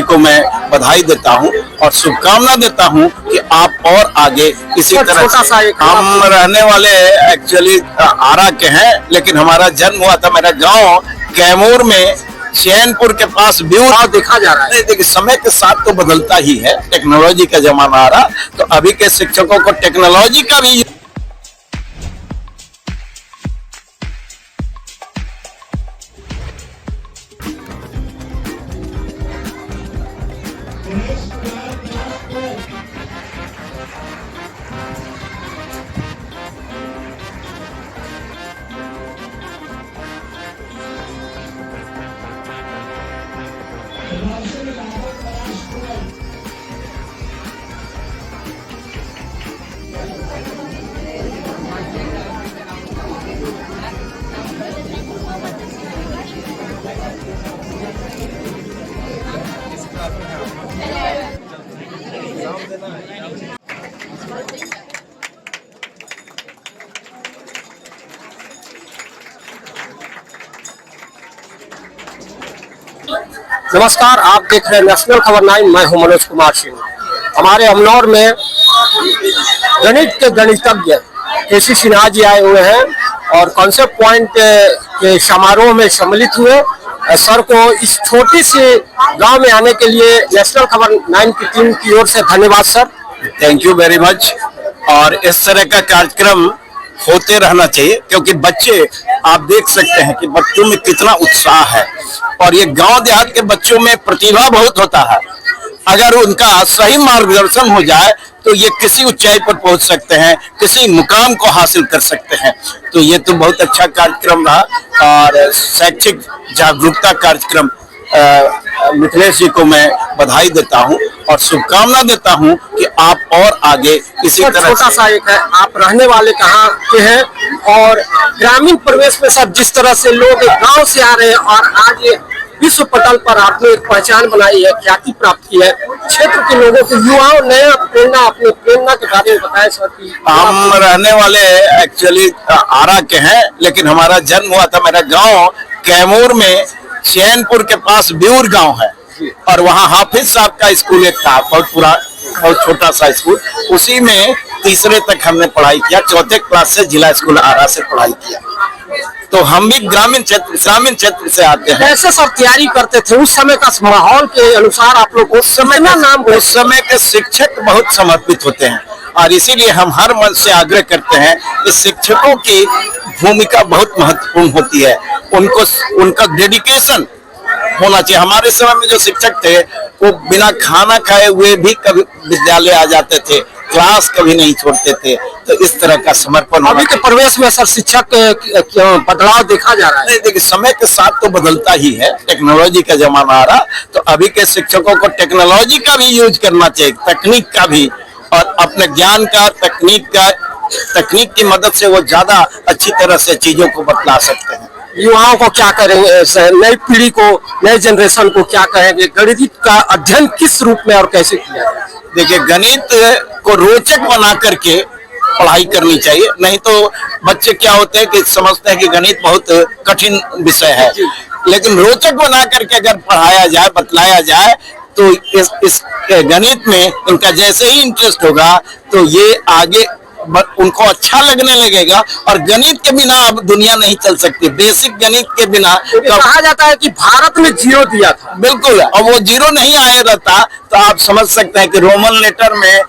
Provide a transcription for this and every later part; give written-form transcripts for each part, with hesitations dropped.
को मैं बधाई देता हूं और शुभकामना देता हूं कि आप और आगे इसी तरह से। हम रहने वाले एक्चुअली आरा के हैं, लेकिन हमारा जन्म हुआ था, मेरा गांव कैमूर में चैनपुर के पास ब्यूर देखा जा रहा है। देखिए समय के साथ तो बदलता ही है, टेक्नोलॉजी का जमाना आ रहा, तो अभी के शिक्षकों को टेक्नोलॉजी का भी नमस्कार, आप देख रहे हैं नेशनल खबर 9। मैं हूं मनोज कुमार सिंह। हमारे अमनौर में गणित के गणितज्ञ केसी सिन्हा जी आए हुए हैं और कॉन्सेप्ट पॉइंट के समारोह में सम्मिलित हुए। सर को इस छोटी सी गांव में आने के लिए नेशनल खबर 9 की टीम की ओर से धन्यवाद sir. Thank you very much. और इस तरह का कार्यक्रम होते रहना चाहिए, क्योंकि बच्चे, आप देख सकते हैं कि बच्चों में कितना उत्साह है और ये गांव देहात के बच्चों में प्रतिभा बहुत होता है। अगर उनका सही मार्गदर्शन हो जाए तो ये किसी ऊंचाई पर पहुंच सकते हैं, किसी मुकाम को हासिल कर सकते हैं। तो ये तो बहुत अच्छा कार्यक्रम रहा और शैक्षिक जागरूकता कार्यक्रम। मिथिलेश जी को मैं बधाई देता हूं और शुभकामना देता हूं कि आप और आगे इसी तरह। छोटा सा एक है, आप रहने वाले कहाँ के हैं और ग्रामीण परिवेश में सब जिस तरह से लोग गांव से आ रहे हैं और आज विश्व पटल पर आपने एक पहचान बनाई है, ख्याति प्राप्त की है, क्षेत्र के लोगों को, युवाओं नया प्रेरणा, अपने प्रेरणा के बारे में बताया सर। की हम रहने वाले एक्चुअली आरा के हैं, लेकिन हमारा जन्म हुआ था, मेरा गांव कैमूर में चैनपुर के पास ब्यूर गांव है और वहाँ हाफिज साहब का स्कूल एक था, बहुत छोटा सा स्कूल। उसी में तीसरे तक हमने पढ़ाई किया, चौथे क्लास से जिला स्कूल आरा से पढ़ाई किया। तो हम भी ग्रामीण क्षेत्र से आते हैं। कैसे सब तैयारी करते थे उस समय का माहौल के अनुसार? आप लोग उस समय के शिक्षक बहुत समर्पित होते हैं और इसीलिए हम हर मन से आग्रह करते हैं कि शिक्षकों की भूमिका बहुत महत्वपूर्ण होती है। उनका डेडिकेशन होना चाहिए। हमारे समय में जो शिक्षक थे वो बिना खाना खाए हुए भी कभी विद्यालय आ जाते थे, क्लास कभी नहीं छोड़ते थे। तो इस तरह का समर्पण। अभी के परिवेश में सर शिक्षक बदलाव देखा जा रहा है। देखिए समय के साथ तो बदलता ही है, टेक्नोलॉजी का जमाना आ रहा, तो अभी के शिक्षकों को टेक्नोलॉजी का भी यूज करना चाहिए, तकनीक का भी, और अपने ज्ञान का, तकनीक की मदद से वो ज्यादा अच्छी तरह से चीजों को बतला सकते हैं। युवाओं को क्या करेंगे, नई पीढ़ी को, नई जनरेशन को क्या कहेंगे, गणित का अध्ययन किस रूप में और कैसे किया जाए? देखिए गणित को रोचक बना करके पढ़ाई करनी चाहिए, नहीं तो बच्चे क्या होते हैं कि समझते हैं कि गणित बहुत कठिन विषय है, लेकिन रोचक बना करके अगर पढ़ाया जाए, बतलाया जाए, तो इस गणित में इनका जैसे ही इंटरेस्ट होगा तो ये आगे उनको अच्छा लगने लगेगा। और गणित के बिना अब दुनिया नहीं चल सकती, बेसिक गणित के बिना। कहा जाता है कि भारत में 0 दिया था, बिल्कुल, और वो 0 नहीं आया रहता तो आप समझ सकते हैं कि रोमन लेटर में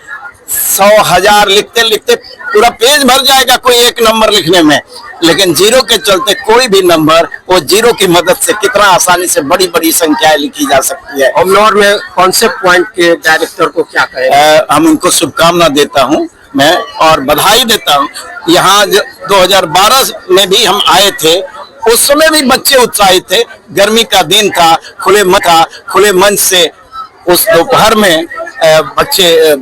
100, 1000 लिखते लिखते पूरा पेज भर जाएगा कोई एक नंबर लिखने में, लेकिन 0 के चलते कोई भी नंबर, वो 0 की मदद से कितना आसानी से बड़ी बड़ी संख्याएं लिखी जा सकती है। अमनौर में कॉन्सेप्ट पॉइंट के डायरेक्टर को क्या कहें? हम उनको शुभकामना देता हूं मैं और बधाई देता हूं। यहाँ 2012 में भी हम आए थे, उस समय भी बच्चे उत्साहित थे, गर्मी का दिन था, खुले मन से उस दोपहर में बच्चे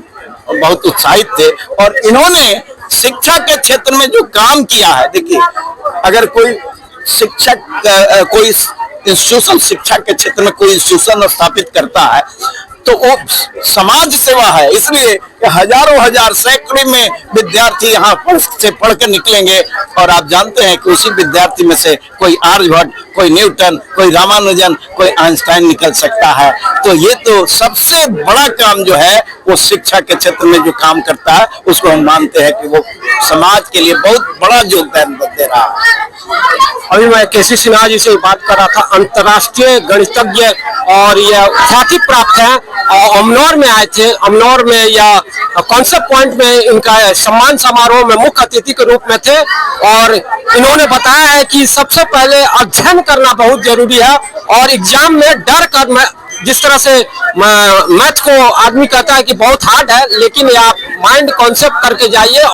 बहुत उत्साहित थे। और इन्होंने शिक्षा के क्षेत्र में जो काम किया है, देखिए अगर कोई शिक्षक कोई इंस्टीट्यूशन, शिक्षा के क्षेत्र में कोई इंस्टीट्यूशन स्थापित करता है तो वो समाज सेवा है। इसलिए हजारों हजार सैकड़ों में विद्यार्थी यहाँ से पढ़ कर निकलेंगे और आप जानते हैं कि उसी विद्यार्थी में से कोई आर्यभट्ट, कोई न्यूटन, कोई रामानुजन, कोई आइंस्टाइन निकल सकता है। तो ये तो सबसे बड़ा काम जो है वो शिक्षा के क्षेत्र में जो काम करता है उसको हम मानते हैं कि वो समाज के लिए बहुत बड़ा योगदान दे रहा है। अभी मैं केसी सिन्हा जी से बात कर रहा था, अंतर्राष्ट्रीय गणितज्ञ और यह ख्याति प्राप्त है और अमनौर में आए थे। अमनौर में या कॉन्सेप्ट पॉइंट में इनका सम्मान समारोह में मुख्य अतिथि के रूप में थे और इन्होंने बताया है कि सबसे पहले अध्ययन करना बहुत जरूरी है और एग्जाम में डर कर, जिस तरह से मैथ को आदमी कहता है कि बहुत हार्ड है, लेकिन आप माइंड कॉन्सेप्ट करके जाइए।